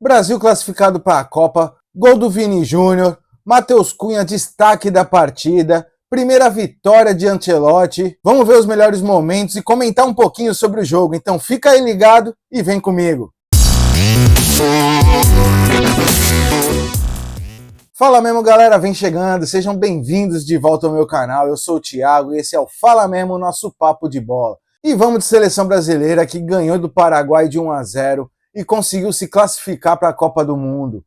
Brasil classificado para a Copa, gol do Vini Júnior, Matheus Cunha destaque da partida, primeira vitória de Ancelotti. Vamos ver os melhores momentos e comentar um pouquinho sobre o jogo. Então fica aí ligado e vem comigo. Fala mesmo, galera, vem chegando, sejam bem-vindos de volta ao meu canal. Eu sou o Thiago e esse é o Fala Mesmo, nosso papo de bola. E vamos de seleção brasileira que ganhou do Paraguai de 1-0 e conseguiu se classificar para a Copa do Mundo.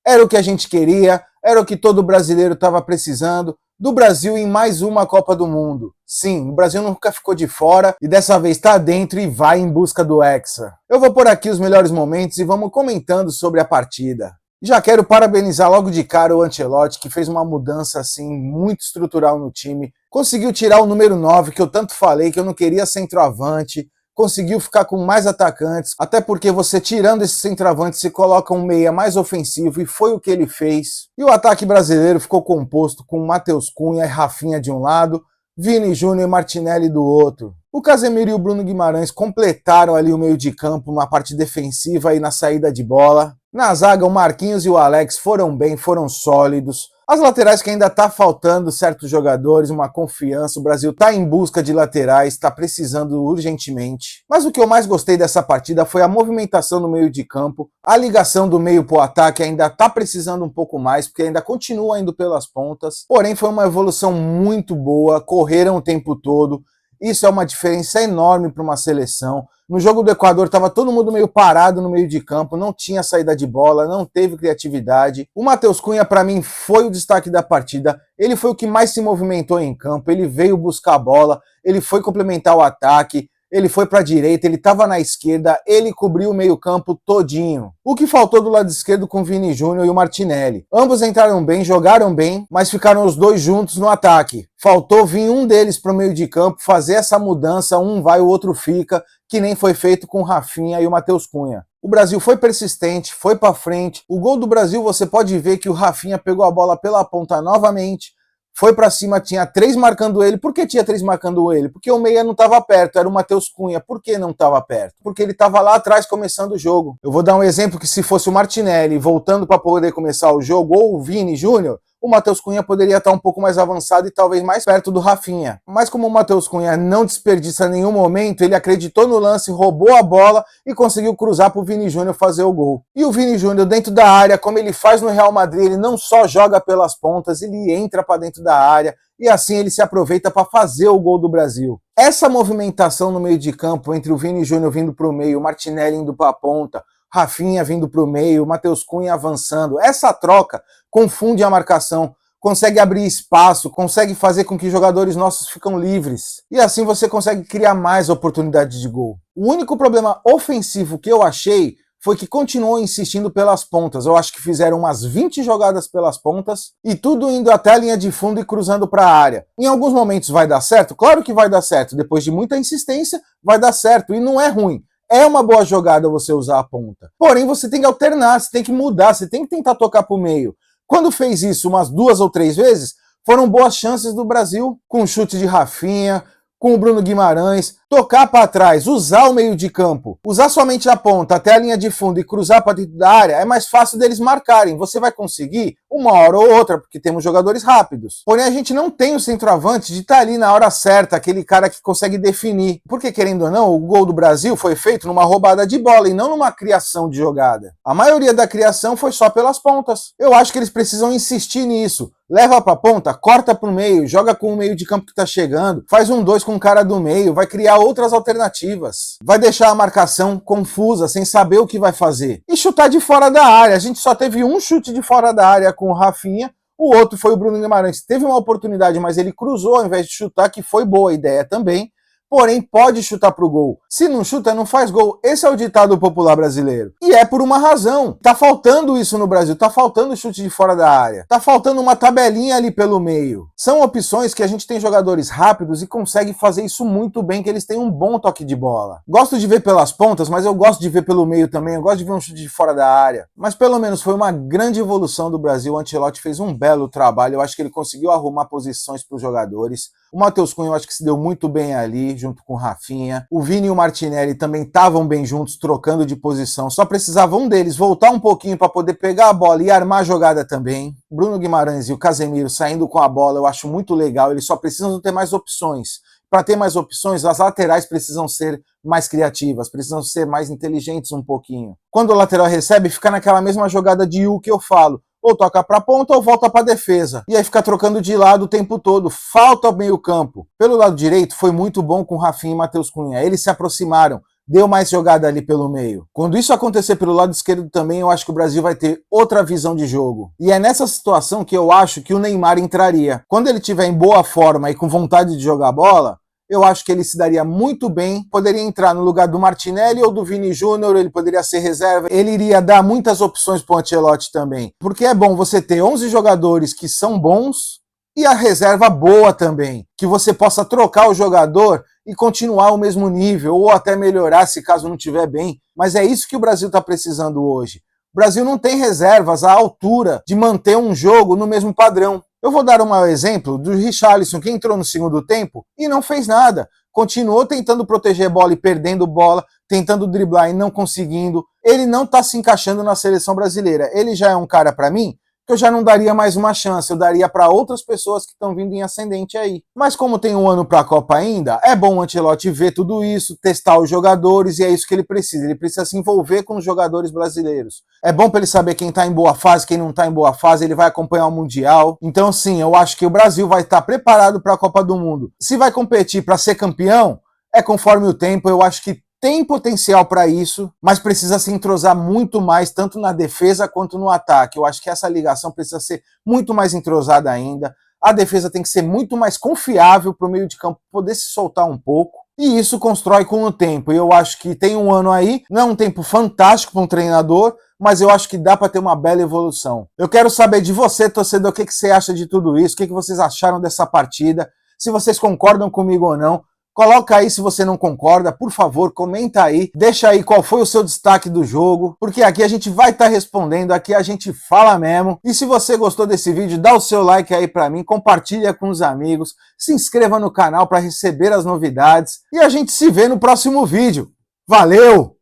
Era o que a gente queria, era o que todo brasileiro estava precisando, do Brasil em mais uma Copa do Mundo. Sim, o Brasil nunca ficou de fora e dessa vez está dentro e vai em busca do Hexa. Eu vou pôr aqui os melhores momentos e vamos comentando sobre a partida. Já quero parabenizar logo de cara o Ancelotti, que fez uma mudança assim muito estrutural no time. Conseguiu tirar o número 9, que eu tanto falei que eu não queria centroavante. Conseguiu ficar com mais atacantes, até porque você tirando esse centroavante, você coloca um meia mais ofensivo, e foi o que ele fez. E o ataque brasileiro ficou composto com Matheus Cunha e Rafinha de um lado, Vini Júnior e Martinelli do outro. O Casemiro e o Bruno Guimarães completaram ali o meio de campo, uma parte defensiva e na saída de bola. Na zaga, o Marquinhos e o Alex foram bem, foram sólidos. As laterais que ainda tá faltando certos jogadores, uma confiança, o Brasil tá em busca de laterais, tá precisando urgentemente. Mas o que eu mais gostei dessa partida foi a movimentação no meio de campo, a ligação do meio pro ataque ainda tá precisando um pouco mais, porque ainda continua indo pelas pontas, porém foi uma evolução muito boa, correram o tempo todo, isso é uma diferença enorme para uma seleção. No jogo do Equador estava todo mundo meio parado no meio de campo, não tinha saída de bola, não teve criatividade. O Matheus Cunha, para mim, foi o destaque da partida. Ele foi o que mais se movimentou em campo, ele veio buscar a bola, ele foi complementar o ataque, ele foi para a direita, ele estava na esquerda, ele cobriu o meio-campo todinho. O que faltou do lado esquerdo com o Vini Júnior e o Martinelli. Ambos entraram bem, jogaram bem, mas ficaram os dois juntos no ataque. Faltou vir um deles para o meio de campo, fazer essa mudança, um vai, o outro fica, que nem foi feito com o Rafinha e o Matheus Cunha. O Brasil foi persistente, foi para frente. O gol do Brasil, você pode ver que o Rafinha pegou a bola pela ponta novamente, foi pra cima, tinha 3 marcando ele. Por que tinha 3 marcando ele? Porque o meia não estava perto, era o Matheus Cunha. Por que não estava perto? Porque ele estava lá atrás começando o jogo. Eu vou dar um exemplo que se fosse o Martinelli voltando para poder começar o jogo, ou o Vini Júnior, o Matheus Cunha poderia estar um pouco mais avançado e talvez mais perto do Rafinha. Mas como o Matheus Cunha não desperdiça nenhum momento, ele acreditou no lance, roubou a bola e conseguiu cruzar para o Vini Júnior fazer o gol. E o Vini Júnior dentro da área, como ele faz no Real Madrid, ele não só joga pelas pontas, ele entra para dentro da área e assim ele se aproveita para fazer o gol do Brasil. Essa movimentação no meio de campo entre o Vini Júnior vindo para o meio, o Martinelli indo para a ponta, Rafinha vindo para o meio, Matheus Cunha avançando, essa troca confunde a marcação, consegue abrir espaço, consegue fazer com que jogadores nossos ficam livres. E assim você consegue criar mais oportunidades de gol. O único problema ofensivo que eu achei foi que continuou insistindo pelas pontas. Eu acho que fizeram umas 20 jogadas pelas pontas e tudo indo até a linha de fundo e cruzando para a área. Em alguns momentos vai dar certo? Claro que vai dar certo. Depois de muita insistência, vai dar certo e não é ruim. É uma boa jogada você usar a ponta. Porém, você tem que alternar, você tem que mudar, você tem que tentar tocar para o meio. Quando fez isso umas 2 ou 3 vezes, foram boas chances do Brasil, com o chute de Rafinha, com o Bruno Guimarães, tocar para trás, usar o meio de campo, usar somente a ponta até a linha de fundo e cruzar para dentro da área, é mais fácil deles marcarem. Você vai conseguir uma hora ou outra, porque temos jogadores rápidos. Porém, a gente não tem o centroavante de estar ali na hora certa, aquele cara que consegue definir. Porque, querendo ou não, o gol do Brasil foi feito numa roubada de bola e não numa criação de jogada. A maioria da criação foi só pelas pontas. Eu acho que eles precisam insistir nisso. Leva pra ponta, corta pro meio, joga com o meio de campo que tá chegando, faz um 2 com o cara do meio, vai criar outras alternativas. Vai deixar a marcação confusa, sem saber o que vai fazer. E chutar de fora da área. A gente só teve um chute de fora da área com o Rafinha, o outro foi o Bruno Guimarães. Teve uma oportunidade, mas ele cruzou ao invés de chutar, que foi boa a ideia também. Porém, pode chutar pro gol. Se não chuta, não faz gol. Esse é o ditado popular brasileiro. E é por uma razão. Tá faltando isso no Brasil. Tá faltando chute de fora da área. Tá faltando uma tabelinha ali pelo meio. São opções que a gente tem jogadores rápidos e consegue fazer isso muito bem, que eles têm um bom toque de bola. Gosto de ver pelas pontas, mas eu gosto de ver pelo meio também. Eu gosto de ver um chute de fora da área. Mas pelo menos foi uma grande evolução do Brasil. O Ancelotti fez um belo trabalho. Eu acho que ele conseguiu arrumar posições para os jogadores. O Matheus Cunha eu acho que se deu muito bem ali, junto com o Rafinha. O Vini e o Martinelli também estavam bem juntos, trocando de posição. Só precisava um deles voltar um pouquinho para poder pegar a bola e armar a jogada também. Bruno Guimarães e o Casemiro saindo com a bola eu acho muito legal. Eles só precisam ter mais opções. Para ter mais opções, as laterais precisam ser mais criativas, precisam ser mais inteligentes um pouquinho. Quando o lateral recebe, fica naquela mesma jogada de U que eu falo. Ou toca para a ponta ou volta para a defesa. E aí fica trocando de lado o tempo todo. Falta meio campo. Pelo lado direito foi muito bom com Rafinha e Matheus Cunha. Eles se aproximaram. Deu mais jogada ali pelo meio. Quando isso acontecer pelo lado esquerdo também, eu acho que o Brasil vai ter outra visão de jogo. E é nessa situação que eu acho que o Neymar entraria. Quando ele estiver em boa forma e com vontade de jogar bola, eu acho que ele se daria muito bem, poderia entrar no lugar do Martinelli ou do Vini Júnior, ele poderia ser reserva, ele iria dar muitas opções para o Ancelotti também, porque é bom você ter 11 jogadores que são bons e a reserva boa também, que você possa trocar o jogador e continuar o mesmo nível, ou até melhorar se caso não estiver bem, mas é isso que o Brasil está precisando hoje. O Brasil não tem reservas à altura de manter um jogo no mesmo padrão. Eu vou dar um exemplo do Richarlison, que entrou no segundo tempo e não fez nada. Continuou tentando proteger bola e perdendo bola, tentando driblar e não conseguindo. Ele não está se encaixando na seleção brasileira. Ele já é um cara, para mim, que eu já não daria mais uma chance. Eu daria para outras pessoas que estão vindo em ascendente aí. Mas como tem um ano para a Copa ainda, é bom o Ancelotti ver tudo isso, testar os jogadores, e é isso que ele precisa. Ele precisa se envolver com os jogadores brasileiros. É bom para ele saber quem está em boa fase, quem não está em boa fase, ele vai acompanhar o Mundial. Então sim, eu acho que o Brasil vai estar preparado para a Copa do Mundo. Se vai competir para ser campeão, é conforme o tempo. Eu acho que tem potencial para isso, mas precisa se entrosar muito mais, tanto na defesa quanto no ataque. Eu acho que essa ligação precisa ser muito mais entrosada ainda. A defesa tem que ser muito mais confiável para o meio de campo poder se soltar um pouco. E isso constrói com o tempo. E eu acho que tem um ano aí, não é um tempo fantástico para um treinador, mas eu acho que dá para ter uma bela evolução. Eu quero saber de você, torcedor, o que você acha de tudo isso, o que vocês acharam dessa partida, se vocês concordam comigo ou não. Coloca aí se você não concorda, por favor, comenta aí, deixa aí qual foi o seu destaque do jogo, porque aqui a gente vai estar respondendo, aqui a gente fala mesmo. E se você gostou desse vídeo, dá o seu like aí pra mim, compartilha com os amigos, se inscreva no canal para receber as novidades e a gente se vê no próximo vídeo. Valeu!